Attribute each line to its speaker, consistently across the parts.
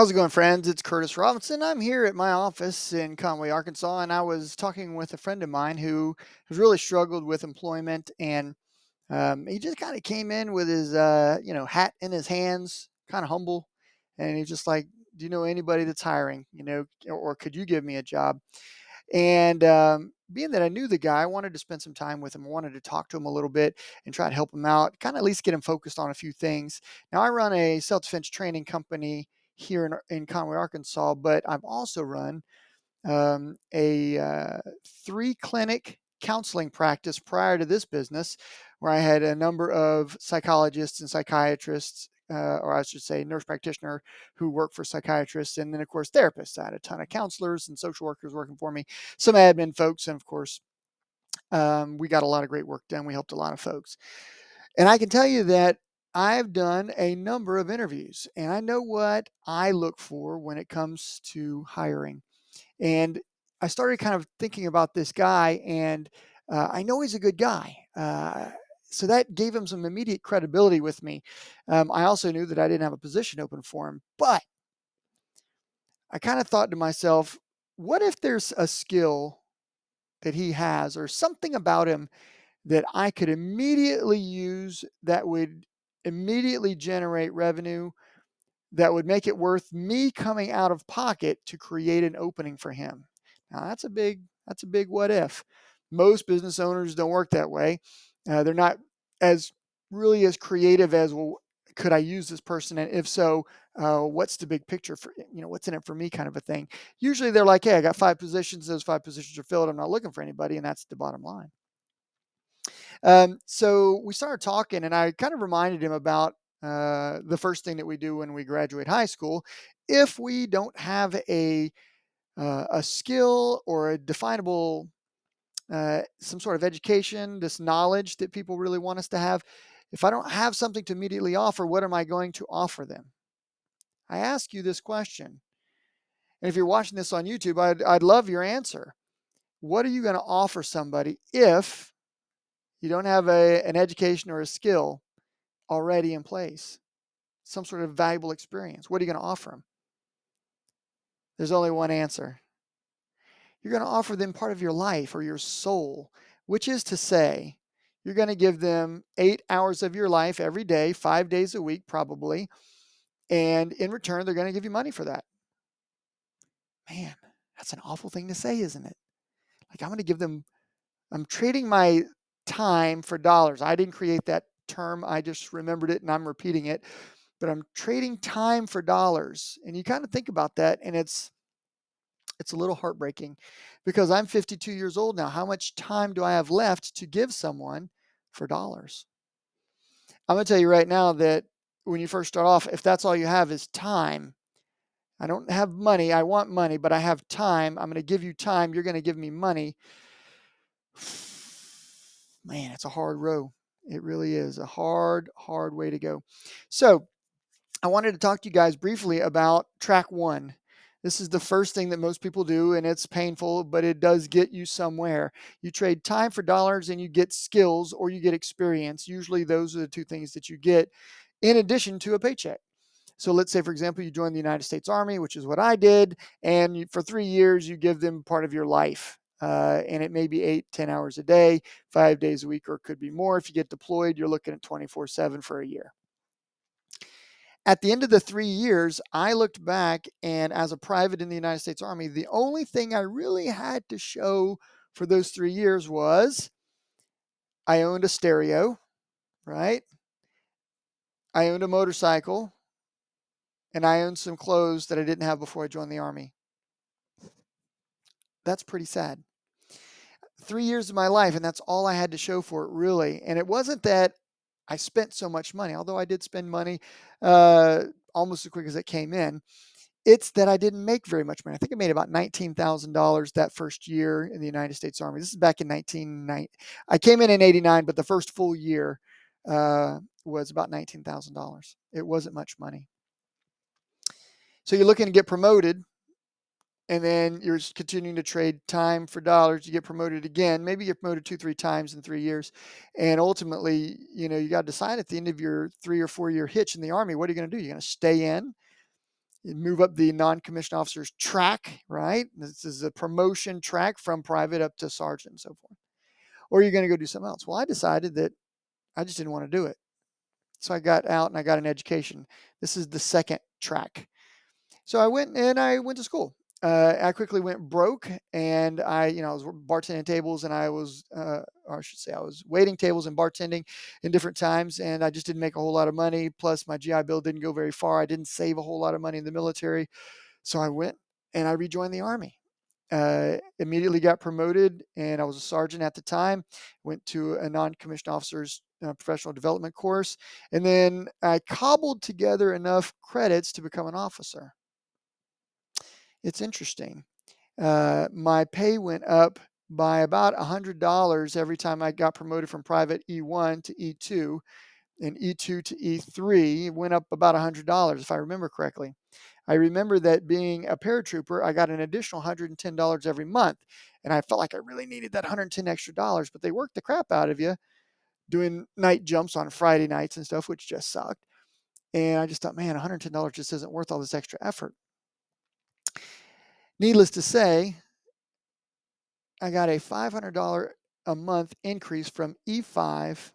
Speaker 1: How's it going, friends? It's Curtis Robinson. I'm here at my office in Conway, Arkansas, and I was talking with a friend of mine who has really struggled with employment, and he just kind of came in with his, hat in his hands, kind of humble, and he's just like, "Do you know anybody that's hiring? Or could you give me a job?" And being that I knew the guy, I wanted to spend some time with him. I wanted to talk to him a little bit and try to help him out, kind of at least get him focused on a few things. Now, I run a self defense training company here in Conway, Arkansas, but I've also run a 3 clinic counseling practice prior to this business, where I had a number of psychologists and psychiatrists, or I should say, nurse practitioner who work for psychiatrists, and then of course therapists. I had a ton of counselors and social workers working for me, some admin folks, and of course we got a lot of great work done. We helped a lot of folks, and I can tell you that I've done a number of interviews, and I know what I look for when it comes to hiring. And I started kind of thinking about this guy, and I know he's a good guy. So that gave him some immediate credibility with me. I also knew that I didn't have a position open for him, but I kind of thought to myself, what if there's a skill that he has or something about him that I could immediately use that would immediately generate revenue that would make it worth me coming out of pocket to create an opening for him. Now that's a big what if. Most business owners don't work that way. They're not as really as creative as, well, could I use this person, and if so, what's the big picture for, what's in it for me, kind of a thing. Usually they're like, hey, I got 5 positions. Those 5 positions are filled. I'm not looking for anybody, and that's the bottom line. So we started talking, and I kind of reminded him about the first thing that we do when we graduate high school. If we don't have a skill or a definable some sort of education, this knowledge that people really want us to have, if I don't have something to immediately offer, what am I going to offer them? I ask you this question, and if you're watching this on YouTube, I'd love your answer. What are you going to offer somebody if you don't have an education or a skill already in place, some sort of valuable experience? What are you going to offer them? There's only one answer. You're going to offer them part of your life or your soul, which is to say, you're going to give them 8 hours of your life every day, 5 days a week, probably. And in return, they're going to give you money for that. Man, that's an awful thing to say, isn't it? Like, I'm trading my time for dollars. I didn't create that term. I just remembered it and I'm repeating it. But I'm trading time for dollars. And you kind of think about that, and it's a little heartbreaking, because I'm 52 years old now. How much time do I have left to give someone for dollars? I'm going to tell you right now that when you first start off, if that's all you have is time, I don't have money. I want money, but I have time. I'm going to give you time. You're going to give me money. Man, it's a hard row. It really is a hard, hard way to go. So I wanted to talk to you guys briefly about track one. This is the first thing that most people do, and it's painful, but it does get you somewhere. You trade time for dollars, and you get skills or you get experience. Usually, those are the two things that you get in addition to a paycheck. So let's say, for example, you join the United States Army, which is what I did, and for 3 years, you give them part of your life. And it may be 8, 10 hours a day, 5 days a week, or it could be more. If you get deployed, you're looking at 24/7 for a year. At the end of the 3 years, I looked back, and as a private in the United States Army, the only thing I really had to show for those 3 years was I owned a stereo, right? I owned a motorcycle, and I owned some clothes that I didn't have before I joined the Army. That's pretty sad. 3 years of my life, and that's all I had to show for it, really. And it wasn't that I spent so much money, although I did spend money uh, almost as quick as it came in. It's that I didn't make very much money. I think I made about $19,000 that first year in the United States Army. This is back in 1990. I came in '89, but the first full year was about $19,000. It wasn't much money. So you're looking to get promoted, and then you're continuing to trade time for dollars. You get promoted again. Maybe you get promoted 2, 3 times in 3 years, and ultimately, you got to decide at the end of your 3 or 4 year hitch in the Army, what are you going to do? You're going to stay in, You move up the non-commissioned officer's track, right? This is a promotion track from private up to sergeant and so forth. Or you're going to go do something else. Well, I decided that I just didn't want to do it. So I got out and I got an education. This is the second track. So I went to school. I quickly went broke, and I was bartending tables, and or I should say, I was waiting tables and bartending in different times, and I just didn't make a whole lot of money. Plus, my GI Bill didn't go very far. I didn't save a whole lot of money in the military, so I went and I rejoined the Army. Immediately got promoted, and I was a sergeant at the time. Went to a non-commissioned officer's professional development course, and then I cobbled together enough credits to become an officer. It's interesting. My pay went up by about $100 every time I got promoted from private E1 to E2, and E2 to E3 went up about $100 if I remember correctly. I remember that being a paratrooper, I got an additional $110 every month, and I felt like I really needed that 110 extra dollars, but they worked the crap out of you doing night jumps on Friday nights and stuff, which just sucked. And I just thought, man, $110 just isn't worth all this extra effort. Needless to say, I got a $500 a month increase from E5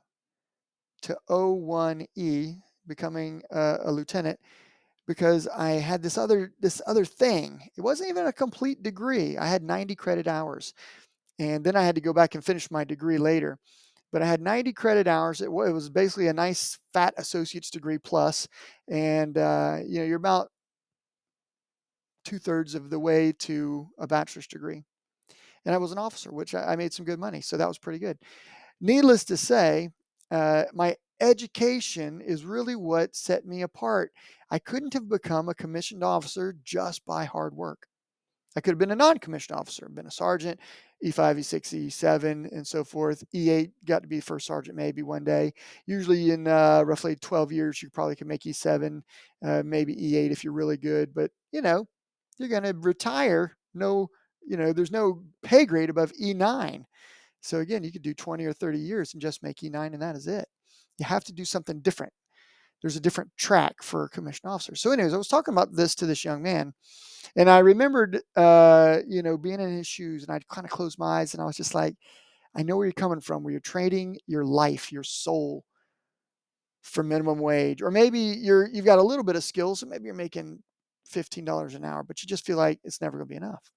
Speaker 1: to O1E, becoming a lieutenant, because I had this other thing. It wasn't even a complete degree. I had 90 credit hours, and then I had to go back and finish my degree later. But I had 90 credit hours. It was basically a nice fat associate's degree plus, and you're about 2/3 of the way to a bachelor's degree. And I was an officer, which I made some good money, so that was pretty good. Needless to say, my education is really what set me apart. I couldn't have become a commissioned officer just by hard work. I could have been a non-commissioned officer, been a sergeant, E5, E6, E7, and so forth. E8 got to be first sergeant maybe one day. Usually in roughly 12 years, you probably can make E7, maybe E8 if you're really good. But, you're going to retire. No, there's no pay grade above E9. So again, you could do 20 or 30 years and just make E9, and that is it. You have to do something different. There's a different track for commissioned officers. So anyways, I was talking about this to this young man, and I remembered, being in his shoes, and I'd kind of close my eyes, and I was just like, I know where you're coming from, where you're trading your life, your soul for minimum wage, or maybe you've got a little bit of skills, so maybe you're making $15 an hour, but you just feel like it's never going to be enough.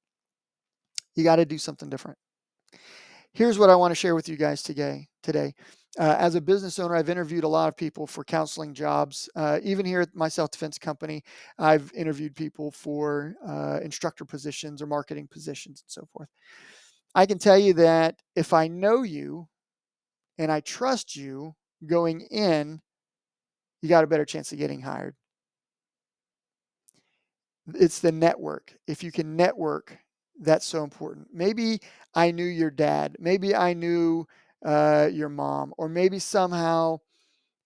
Speaker 1: You got to do something different. Here's what I want to share with you guys today. As a business owner, I've interviewed a lot of people for counseling jobs. Even here at my self-defense company, I've interviewed people for instructor positions or marketing positions and so forth. I can tell you that if I know you and I trust you going in, you got a better chance of getting hired. It's the network. If you can network, that's so important. Maybe I knew your dad. Maybe I knew your mom, or maybe somehow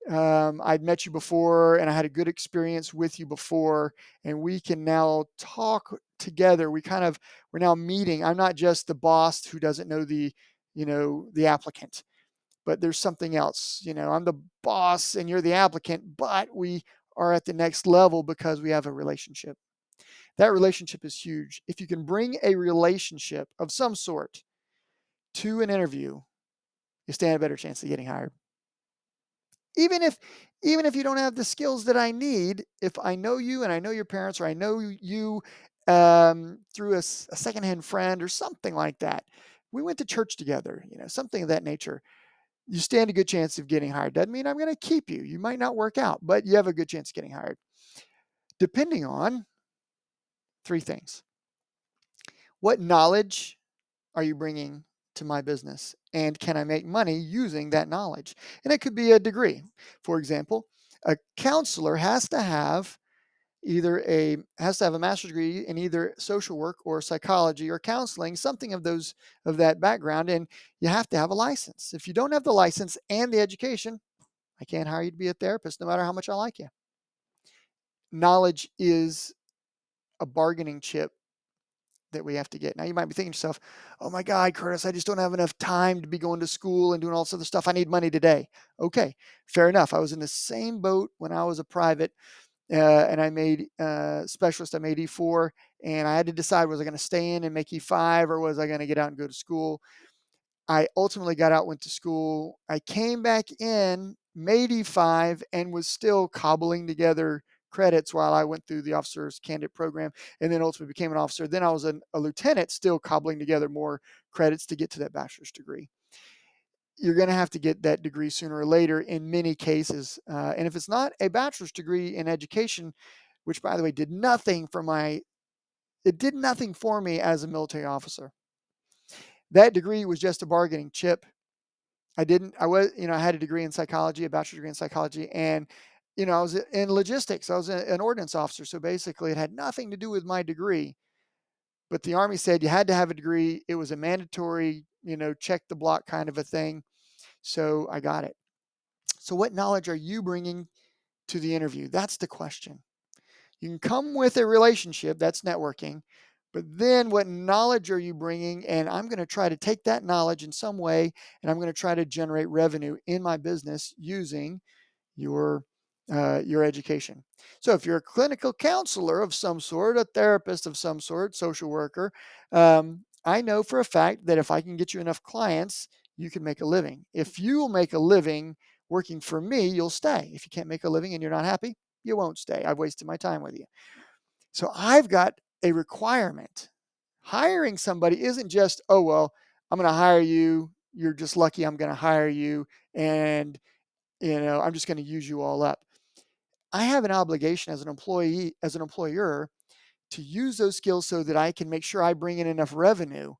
Speaker 1: I'd met you before and I had a good experience with you before, and we can now talk together. We're now meeting. I'm not just the boss who doesn't know the applicant, but there's something else. I'm the boss and you're the applicant, but we are at the next level because we have a relationship. That relationship is huge. If you can bring a relationship of some sort to an interview, you stand a better chance of getting hired. Even if you don't have the skills that I need, if I know you and I know your parents, or I know you through a secondhand friend or something like that, we went to church together, something of that nature, you stand a good chance of getting hired. Doesn't mean I'm going to keep you. You might not work out, but you have a good chance of getting hired, depending on three things. What knowledge are you bringing to my business? And can I make money using that knowledge? And it could be a degree. For example, a counselor has to have a master's degree in either social work or psychology or counseling, something of that background, and you have to have a license. If you don't have the license and the education, I can't hire you to be a therapist no matter how much I like you. Knowledge is a bargaining chip that we have to get. Now you might be thinking to yourself, oh my God, Curtis, I just don't have enough time to be going to school and doing all this other stuff. I need money today. Okay, fair enough. I was in the same boat when I was a private. and I made specialist. I made E4, and I had to decide, was I going to stay in and make E5, or was I going to get out and go to school? I ultimately got out, went to school. I came back in, made E5, and was still cobbling together credits while I went through the officer's candidate program, and then ultimately became an officer. Then I was a lieutenant, still cobbling together more credits to get to that bachelor's degree. You're going to have to get that degree sooner or later in many cases. And if it's not a bachelor's degree in education, which by the way it did nothing for me as a military officer. That degree was just a bargaining chip. I had a degree in psychology, a bachelor's degree in psychology, and I was in logistics. I was an ordnance officer. So basically it had nothing to do with my degree, but the Army said you had to have a degree. It was a mandatory, check the block kind of a thing. So I got it. So what knowledge are you bringing to the interview? That's the question. You can come with a relationship, that's networking, but then what knowledge are you bringing? And I'm going to try to take that knowledge in some way, and I'm going to try to generate revenue in my business using your your education. So if you're a clinical counselor of some sort, a therapist of some sort, social worker, I know for a fact that if I can get you enough clients, you can make a living. If you will make a living working for me, you'll stay. If you can't make a living and you're not happy, you won't stay. I've wasted my time with you. So I've got a requirement. Hiring somebody isn't just, oh, well, I'm going to hire you. You're just lucky I'm going to hire you. And, I'm just going to use you all up. I have an obligation as an employee, as an employer, to use those skills so that I can make sure I bring in enough revenue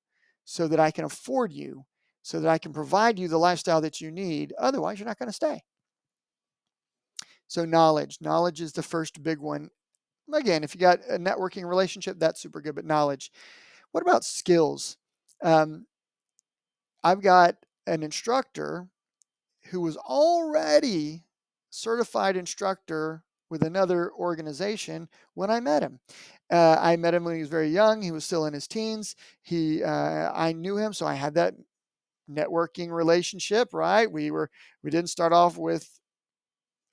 Speaker 1: so that I can afford you, so that I can provide you the lifestyle that you need. Otherwise, you're not going to stay. So knowledge is the first big one. Again, if you got a networking relationship, that's super good, but knowledge. What about skills? Um, I've got an instructor who was already certified instructor with another organization when I met him. I met him when he was very young. He was still in his teens. I knew him, so I had that networking relationship. Right? We didn't start off with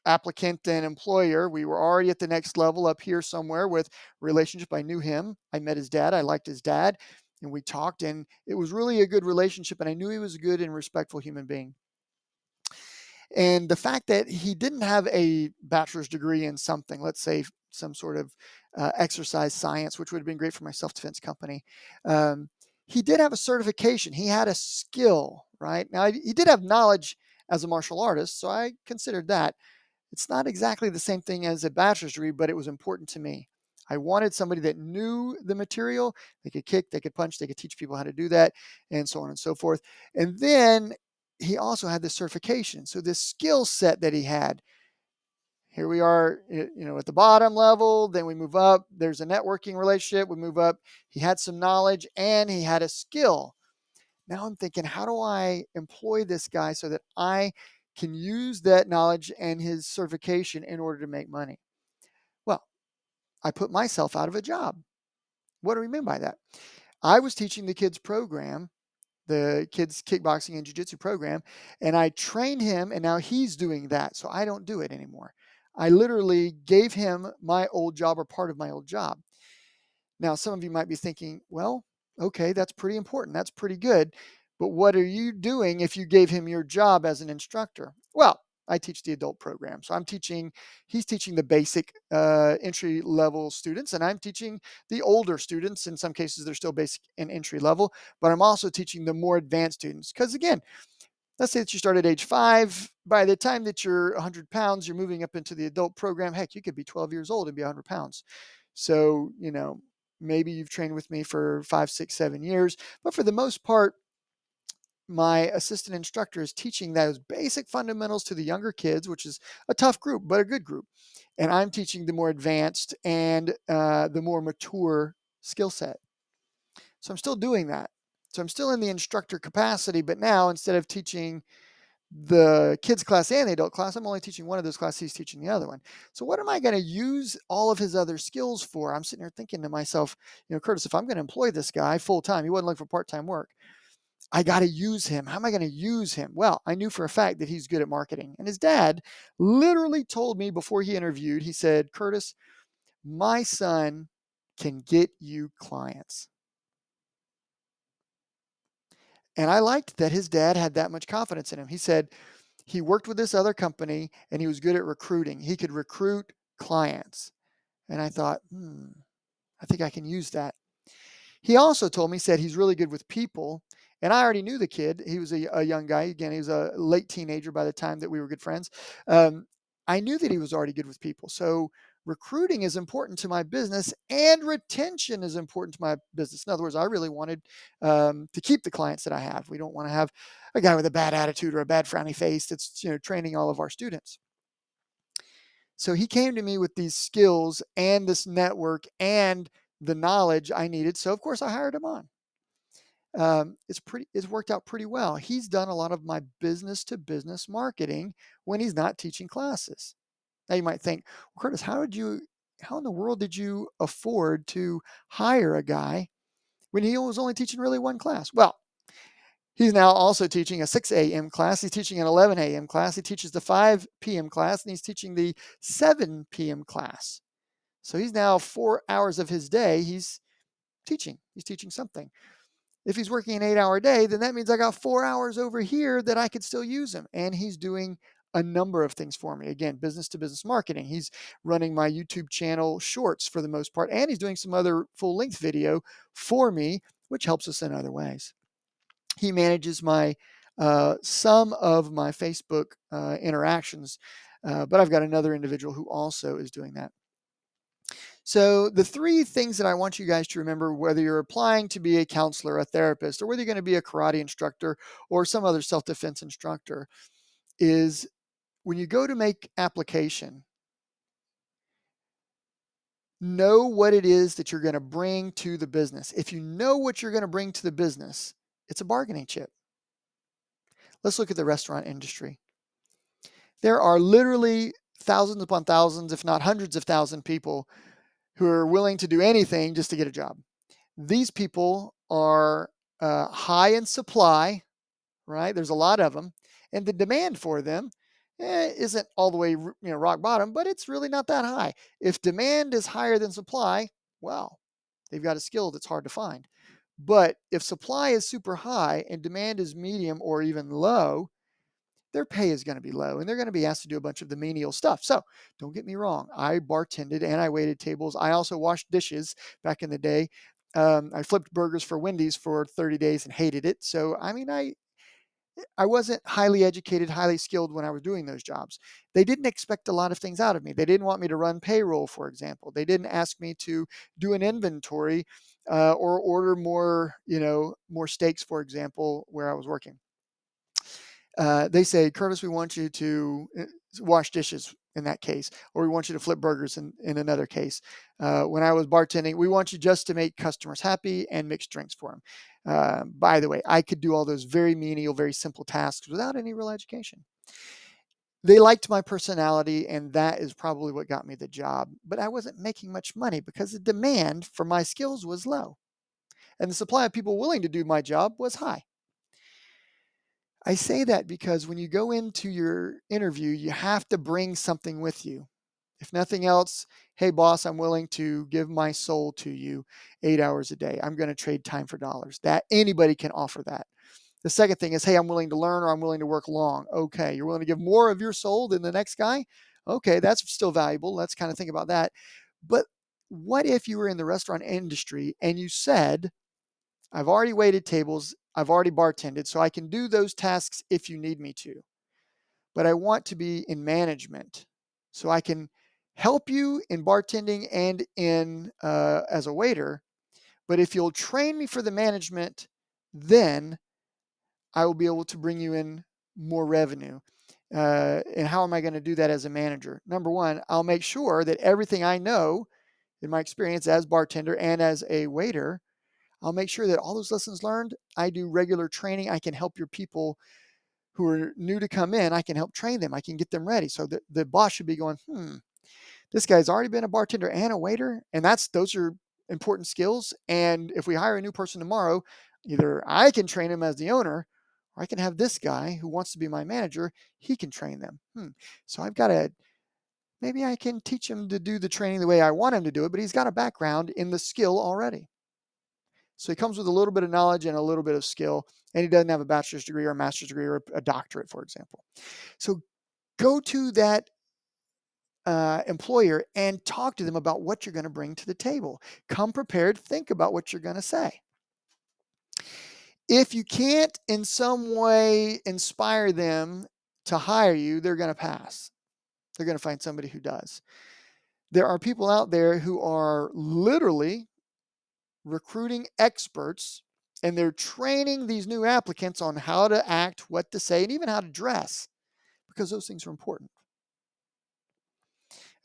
Speaker 1: applicant and employer. We were already at the next level up here somewhere with relationship. I knew him. I met his dad. I liked his dad, and we talked, and it was really a good relationship. And I knew he was a good and respectful human being. And the fact that he didn't have a bachelor's degree in something, let's say some sort of exercise science, which would have been great for my self-defense company. He did have a certification. He had a skill, right? Now, he did have knowledge as a martial artist, so I considered that. It's not exactly the same thing as a bachelor's degree, but it was important to me. I wanted somebody that knew the material. They could kick, they could punch, they could teach people how to do that, and so on and so forth. And then he also had this certification. So this skill set that he had, here we are, at the bottom level, then we move up. There's a networking relationship. We move up. He had some knowledge and he had a skill. Now I'm thinking, how do I employ this guy so that I can use that knowledge and his certification in order to make money? Well, I put myself out of a job. What do we mean by that? I was teaching the kids program, the kids kickboxing and jiu-jitsu program, and I trained him, and now he's doing that. So I don't do it anymore. I literally gave him my old job or part of my old job. Now, some of you might be thinking, well, okay, that's pretty important. That's pretty good. But what are you doing if you gave him your job as an instructor? Well, I teach the adult program. So he's teaching the basic entry level students, and I'm teaching the older students. In some cases, they're still basic and entry level, but I'm also teaching the more advanced students. Because again, let's say that you start at age 5. By the time that you're 100 pounds, you're moving up into the adult program. Heck, you could be 12 years old and be 100 pounds. So, maybe you've trained with me for 5, 6, 7 years, but for the most part, my assistant instructor is teaching those basic fundamentals to the younger kids, which is a tough group, but a good group. And I'm teaching the more advanced and the more mature skill set. So I'm still doing that. So I'm still in the instructor capacity, but now instead of teaching the kids class and the adult class, I'm only teaching one of those classes. He's teaching the other one. So what am I going to use all of his other skills for? I'm sitting here thinking to myself, Curtis, if I'm going to employ this guy full time, he wasn't looking for part-time work. I got to use him. How am I going to use him? Well, I knew for a fact that he's good at marketing. And his dad literally told me before he interviewed, he said, Curtis, my son can get you clients. And I liked that his dad had that much confidence in him. He said he worked with this other company and he was good at recruiting. He could recruit clients. And I thought, I think I can use that. He also told me, said he's really good with people. And I already knew the kid. He was a young guy. Again, he was a late teenager by the time that we were good friends. Um, I knew that he was already good with people. So recruiting is important to my business and retention is important to my business. In other words, I really wanted to keep the clients that I have. We don't want to have a guy with a bad attitude or a bad frowny face that's, training all of our students. So he came to me with these skills and this network and the knowledge I needed. So of course I hired him on. It's worked out pretty well. He's done a lot of my business to business marketing when he's not teaching classes. Now you might think, well, Curtis, how in the world did you afford to hire a guy when he was only teaching really one class? Well, he's now also teaching a 6 a.m. class. He's teaching an 11 a.m. class. He teaches the 5 p.m. class, and he's teaching the 7 p.m. class. So he's now 4 hours of his day, he's teaching. He's teaching something. If he's working an 8-hour day, then that means I got 4 hours over here that I could still use him. And he's doing a number of things for me. Again, business to business marketing. He's running my YouTube channel shorts for the most part, and he's doing some other full length video for me, which helps us in other ways. He manages some of my Facebook interactions, but I've got another individual who also is doing that. So the three things that I want you guys to remember, whether you're applying to be a counselor, a therapist, or whether you're going to be a karate instructor or some other self-defense instructor, is when you go to make application, know what it is that you're going to bring to the business. If you know what you're going to bring to the business, it's a bargaining chip. Let's look at the restaurant industry. There are literally thousands upon thousands, if not hundreds of thousands, people who are willing to do anything just to get a job. These people are high in supply, right? There's a lot of them, and the demand for them isn't all the way, rock bottom, but it's really not that high. If demand is higher than supply, well, they've got a skill that's hard to find. But if supply is super high and demand is medium or even low, their pay is going to be low and they're going to be asked to do a bunch of the menial stuff. So don't get me wrong. I bartended and I waited tables. I also washed dishes back in the day. I flipped burgers for Wendy's for 30 days and hated it. So, I wasn't highly educated, highly skilled when I was doing those jobs. They didn't expect a lot of things out of me. They didn't want me to run payroll, for example. They didn't ask me to do an inventory or order more steaks, for example, where I was working. They say, Curtis, we want you to wash dishes in that case, or we want you to flip burgers in another case. When I was bartending, we want you just to make customers happy and mix drinks for them. By the way, I could do all those very menial, very simple tasks without any real education. They liked my personality, and that is probably what got me the job. But I wasn't making much money because the demand for my skills was low, and the supply of people willing to do my job was high. I say that because when you go into your interview, you have to bring something with you. If nothing else, hey, boss, I'm willing to give my soul to you 8 hours a day. I'm going to trade time for dollars. That anybody can offer that. The second thing is, hey, I'm willing to learn or I'm willing to work long. Okay, you're willing to give more of your soul than the next guy? Okay, that's still valuable. Let's kind of think about that. But what if you were in the restaurant industry and you said, I've already waited tables, I've already bartended, so I can do those tasks if you need me to. But I want to be in management, so I can help you in bartending and in as a waiter. But if you'll train me for the management, then I will be able to bring you in more revenue. And how am I going to do that as a manager? Number one, I'll make sure that everything I know in my experience as bartender and as a waiter, I'll make sure that all those lessons learned, I do regular training. I can help your people who are new to come in. I can help train them. I can get them ready. So the boss should be going, this guy's already been a bartender and a waiter. And those are important skills. And if we hire a new person tomorrow, Either I can train them as the owner, or I can have this guy who wants to be my manager. He can train them. So I've got to, maybe I can teach him to do the training the way I want him to do it, but he's got a background in the skill already. So he comes with a little bit of knowledge and a little bit of skill, and he doesn't have a bachelor's degree or a master's degree or a doctorate, for example. So go to that employer and talk to them about what you're going to bring to the table. Come prepared, think about what you're going to say. If you can't in some way inspire them to hire you, they're going to pass. They're going to find somebody who does. There are people out there who are literally recruiting experts, and they're training these new applicants on how to act, what to say, and even how to dress, because those things are important.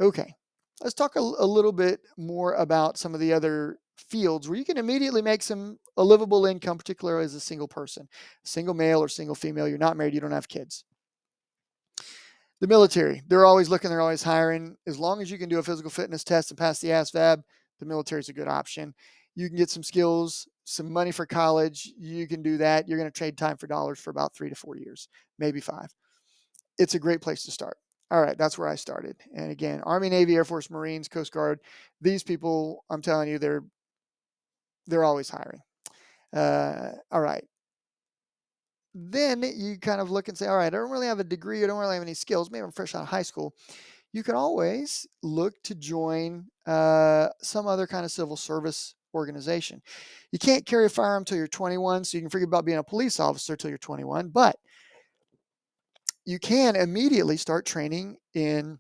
Speaker 1: Okay, let's talk a little bit more about some of the other fields where you can immediately make a livable income, particularly as a single person, single male or single female. You're not married, you don't have kids. The military, they're always looking, they're always hiring. As long as you can do a physical fitness test and pass the ASVAB, the military is a good option. You can get some skills, some money for college. You can do that. You're going to trade time for dollars for about 3 to 4 years, maybe 5. It's a great place to start. All right, that's where I started. And again, Army, Navy, Air Force, Marines, Coast Guard, these people, I'm telling you, they're always hiring. All right. Then you kind of look and say, all right, I don't really have a degree. I don't really have any skills. Maybe I'm fresh out of high school. You can always look to join some other kind of civil service organization. You can't carry a firearm until you're 21, so you can forget about being a police officer until you're 21, but you can immediately start training in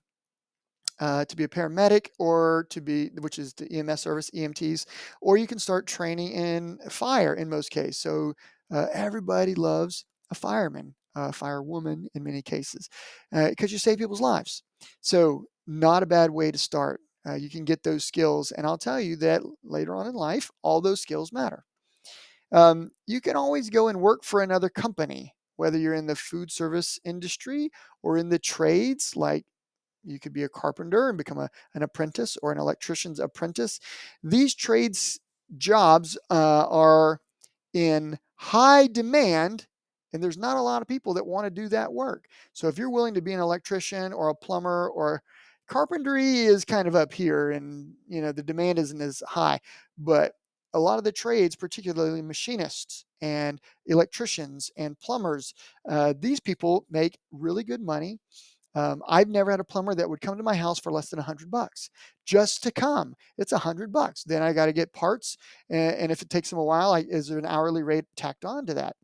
Speaker 1: to be a paramedic or to be, which is the EMS service, EMTs, or you can start training in fire in most cases. So everybody loves a fireman, a firewoman in many cases, because you save people's lives. So not a bad way to start. You can get those skills, and I'll tell you that later on in life, all those skills matter. You can always go and work for another company, whether you're in the food service industry or in the trades, like you could be a carpenter and become an apprentice or an electrician's apprentice. These trades jobs are in high demand, and there's not a lot of people that want to do that work. So if you're willing to be an electrician or a plumber, or carpentry is kind of up here, and the demand isn't as high, but a lot of the trades, particularly machinists and electricians and plumbers, these people make really good money. I've never had a plumber that would come to my house for less than $100 just to come. It's $100. Then I got to get parts, and if it takes them a while, is there an hourly rate tacked on to that?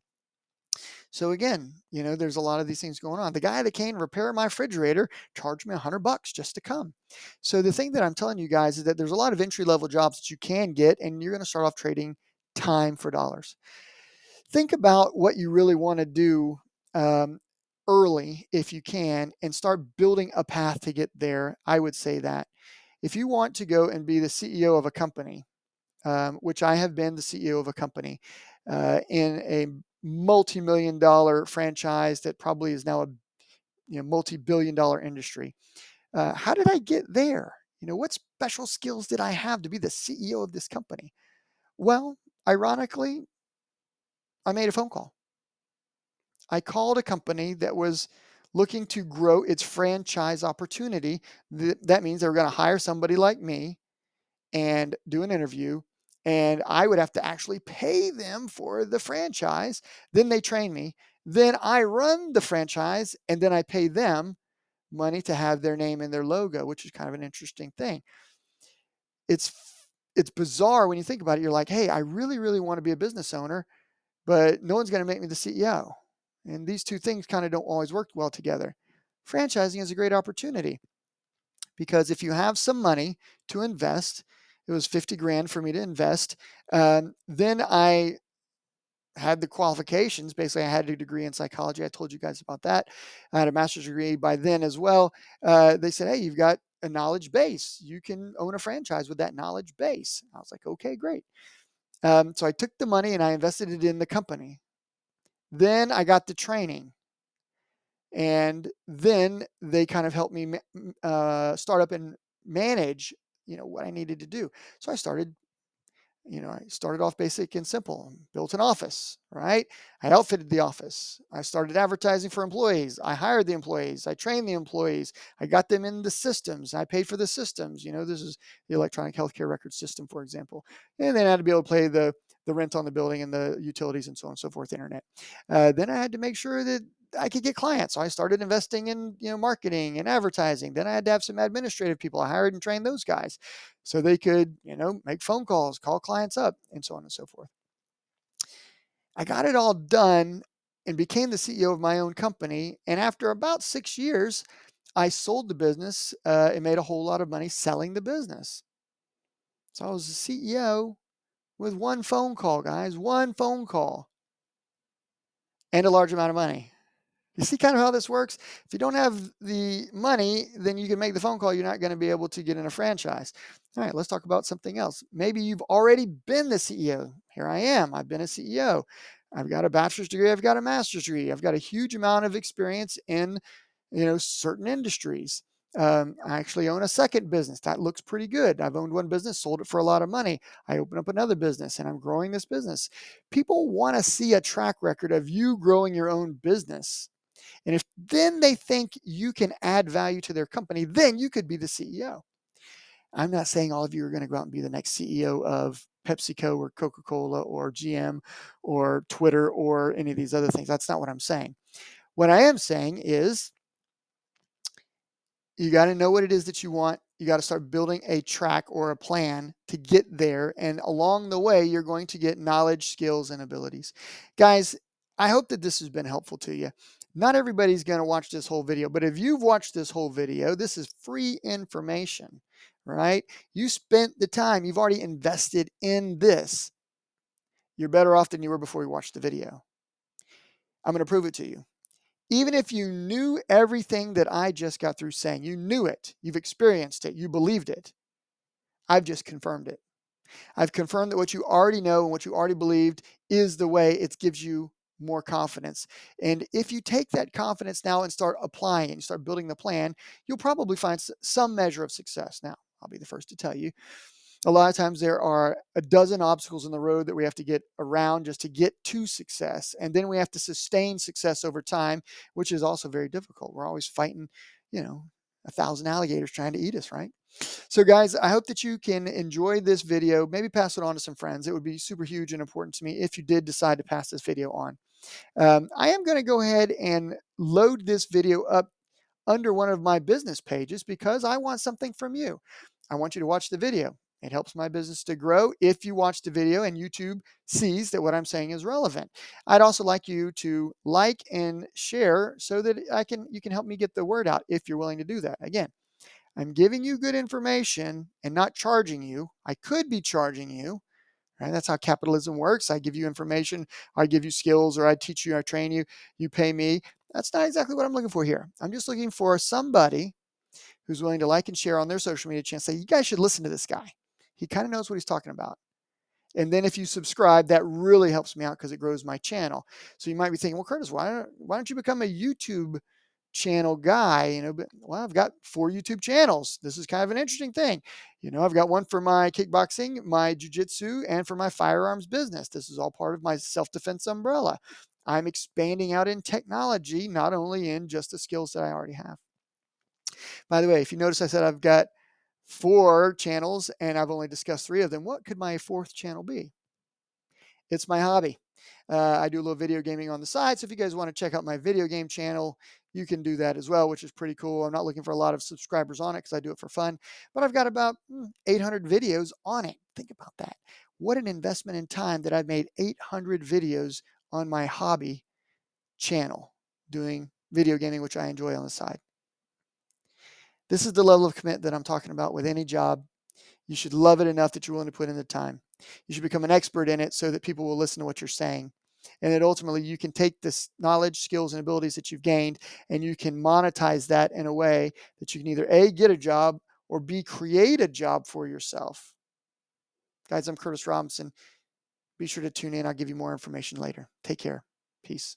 Speaker 1: So again, there's a lot of these things going on. The guy that came to repair my refrigerator charged me $100 just to come. So the thing that I'm telling you guys is that there's a lot of entry level jobs that you can get, and you're going to start off trading time for dollars. Think about what you really want to do um, early if you can, and start building a path to get there. I would say that if you want to go and be the CEO of a company, which I have been the CEO of a company in a multi-million dollar franchise that probably is now a multi-billion dollar industry. How did I get there? What special skills did I have to be the CEO of this company? Well, ironically, I made a phone call. I called a company that was looking to grow its franchise opportunity. That means they were going to hire somebody like me and do an interview, and I would have to actually pay them for the franchise. Then they train me. Then I run the franchise, and then I pay them money to have their name and their logo, which is kind of an interesting thing. It's it's bizarre when you think about it. You're like, hey, I really, really want to be a business owner, but no one's going to make me the CEO. And these two things kind of don't always work well together. Franchising is a great opportunity because if you have some money to invest, it was 50 grand for me to invest. Then I had the qualifications. Basically, I had a degree in psychology. I told you guys about that. I had a master's degree by then as well. They said, hey, you've got a knowledge base. You can own a franchise with that knowledge base. I was like, okay, great. So I took the money and I invested it in the company. Then I got the training. And then they kind of helped me start up and manage, what I needed to do. So I started I started off basic and simple, built an office, right? I outfitted the office. I started advertising for employees. I hired the employees. I trained the employees. I got them in the systems. I paid for the systems. This is the electronic healthcare record system, for example. And then I had to be able to pay the rent on the building and the utilities and so on and so forth, internet. Then I had to make sure that I could get clients. So I started investing in, marketing and advertising. Then I had to have some administrative people. I hired and trained those guys so they could, make phone calls, call clients up, and so on and so forth. I got it all done and became the CEO of my own company. And after about 6 years, I sold the business and made a whole lot of money selling the business. So I was the CEO with one phone call, guys, one phone call and a large amount of money. You see kind of how this works? If you don't have the money, then you can make the phone call. You're not going to be able to get in a franchise. All right, let's talk about something else. Maybe you've already been the CEO. Here I am. I've been a CEO. I've got a bachelor's degree. I've got a master's degree. I've got a huge amount of experience in, certain industries. I actually own a second business. That looks pretty good. I've owned one business, sold it for a lot of money. I opened up another business and I'm growing this business. People want to see a track record of you growing your own business. And if then they think you can add value to their company, then you could be the CEO. I'm not saying all of you are going to go out and be the next CEO of PepsiCo or Coca-Cola or GM or Twitter or any of these other things. That's not what I'm saying. What I am saying is you got to know what it is that you want. You got to start building a track or a plan to get there. And along the way, you're going to get knowledge, skills, and abilities. Guys, I hope that this has been helpful to you. Not everybody's going to watch this whole video, but if you've watched this whole video, this is free information, right? You spent the time, you've already invested in this. You're better off than you were before you watched the video. I'm going to prove it to you. Even if you knew everything that I just got through saying, you knew it, you've experienced it, you believed it, I've just confirmed it. I've confirmed that what you already know and what you already believed is the way it gives you more confidence. And if you take that confidence now and start applying and start building the plan, you'll probably find some measure of success. Now, I'll be the first to tell you, a lot of times there are a dozen obstacles in the road that we have to get around just to get to success. And then we have to sustain success over time, which is also very difficult. We're always fighting, 1,000 alligators trying to eat us, right? So guys, I hope that you can enjoy this video, maybe pass it on to some friends. It would be super huge and important to me if you did decide to pass this video on. I am going to go ahead and load this video up under one of my business pages because I want something from you. I want you to watch the video. It helps my business to grow if you watch the video and YouTube sees that what I'm saying is relevant. I'd also like you to like and share so that you can help me get the word out if you're willing to do that. Again, I'm giving you good information and not charging you. I could be charging you, right? That's how capitalism works. I give you information, I give you skills, or I teach you, I train you, you pay me. That's not exactly what I'm looking for here. I'm just looking for somebody who's willing to like and share on their social media channel. Say, you guys should listen to this guy. He kind of knows what he's talking about. And then if you subscribe, that really helps me out because it grows my channel. So you might be thinking, well, Curtis, why don't you become a YouTube channel guy? But well, I've got 4 YouTube channels. This is kind of an interesting thing. I've got one for my kickboxing, my jujitsu, and for my firearms business. This is all part of my self-defense umbrella. I'm expanding out in technology, not only in just the skills that I already have. By the way, if you notice, I said I've got 4 channels and I've only discussed 3 of them. What could my 4th channel be? It's my hobby. I do a little video gaming on the side. So if you guys want to check out my video game channel, you can do that as well, which is pretty cool. I'm not looking for a lot of subscribers on it because I do it for fun, but I've got about 800 videos on it. Think about that. What an investment in time that I've made 800 videos on my hobby channel doing video gaming, which I enjoy on the side. This is the level of commitment that I'm talking about with any job. You should love it enough that you're willing to put in the time. You should become an expert in it so that people will listen to what you're saying. And that ultimately you can take this knowledge, skills, and abilities that you've gained and you can monetize that in a way that you can either A, get a job, or B, create a job for yourself. Guys, I'm Curtis Robinson. Be sure to tune in. I'll give you more information later. Take care. Peace.